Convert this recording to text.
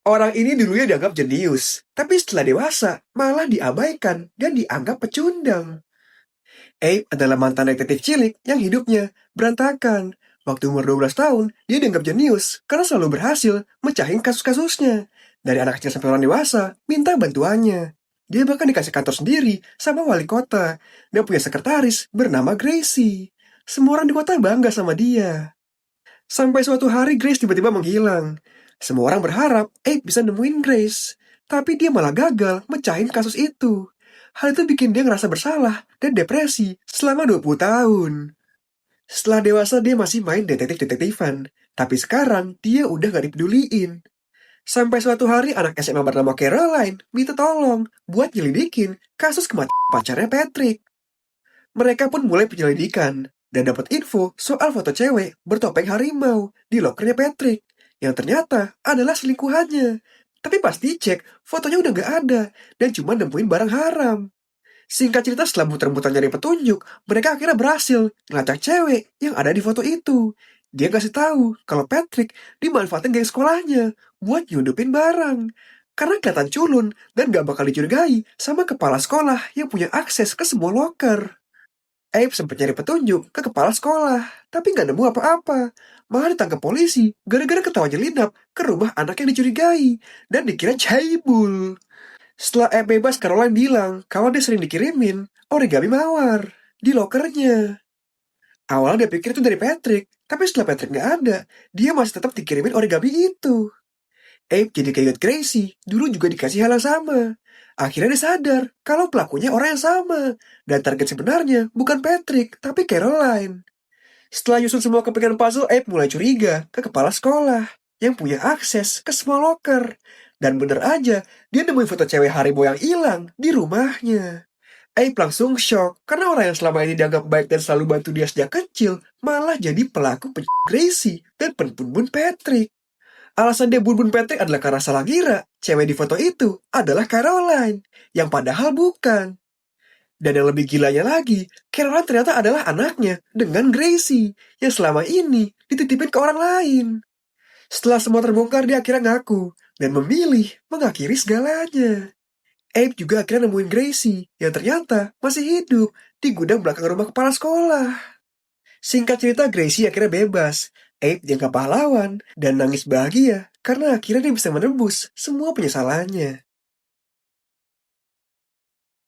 Orang ini dulunya dianggap jenius, tapi setelah dewasa malah diabaikan dan dianggap pecundang. Abe adalah mantan detektif cilik yang hidupnya berantakan. Waktu umur 12 tahun, dia dianggap jenius karena selalu berhasil mecahin kasus-kasusnya. Dari anak kecil sampai orang dewasa, minta bantuannya. Dia bahkan dikasih kantor sendiri sama wali kota dan punya sekretaris bernama Gracie. Semua orang di kota bangga sama dia. Sampai suatu hari Grace tiba-tiba menghilang. Semua orang berharap Abe bisa nemuin Grace. Tapi dia malah gagal mecahin kasus itu. Hal itu bikin dia ngerasa bersalah dan depresi selama 20 tahun. Setelah dewasa dia masih main detektif-detektifan. Tapi sekarang dia udah gak dipeduliin. Sampai suatu hari anak SMA bernama Caroline minta tolong buat nyelidikin kasus kematian pacarnya Patrick. Mereka pun mulai penyelidikan dan dapat info soal foto cewek bertopeng harimau di lokernya Patrick yang ternyata adalah selingkuhannya. Tapi pas dicek, fotonya udah gak ada dan cuma nemuin barang haram. Singkat cerita setelah muter-muter nyari petunjuk, mereka akhirnya berhasil ngelacak cewek yang ada di foto itu. Dia kasih tahu kalau Patrick dimanfaatin geng sekolahnya buat nyudupin barang. Karena kelihatan culun dan gak bakal dicurigai sama kepala sekolah yang punya akses ke semua loker. Abe sempat nyari petunjuk ke kepala sekolah, tapi nggak nemu apa-apa. Malah ditangkap polisi gara-gara ketawa nyelinap ke rumah anak yang dicurigai dan dikira caibul. Setelah Abe bebas, Caroline bilang kalau dia sering dikirimin origami mawar di lokernya. Awalnya dia pikir itu dari Patrick, tapi setelah Patrick nggak ada, dia masih tetap dikirimin origami itu. Abe jadi keinget Gracie, dulu juga dikasih hal yang sama. Akhirnya dia sadar kalau pelakunya orang yang sama. Dan target sebenarnya bukan Patrick, tapi Caroline. Setelah nyusun semua kepikiran puzzle, Abe mulai curiga ke kepala sekolah yang punya akses ke semua loker. Dan bener aja, dia nemuin foto cewek harimau yang hilang di rumahnya. Abe langsung shock karena orang yang selama ini dianggap baik dan selalu bantu dia sejak kecil malah jadi pelaku Gracie dan penbun Patrick. Alasan dia bunuh Patrick adalah karena salah kira cewek di foto itu adalah Caroline, yang padahal bukan. Dan yang lebih gilanya lagi, Caroline ternyata adalah anaknya dengan Gracie, yang selama ini dititipin ke orang lain. Setelah semua terbongkar, dia akhirnya ngaku dan memilih mengakhiri segalanya. Abe juga akhirnya nemuin Gracie, yang ternyata masih hidup di gudang belakang rumah kepala sekolah. Singkat cerita, Gracie akhirnya bebas. Abe dianggap pahlawan dan nangis bahagia karena akhirnya dia bisa menembus semua penyesalannya.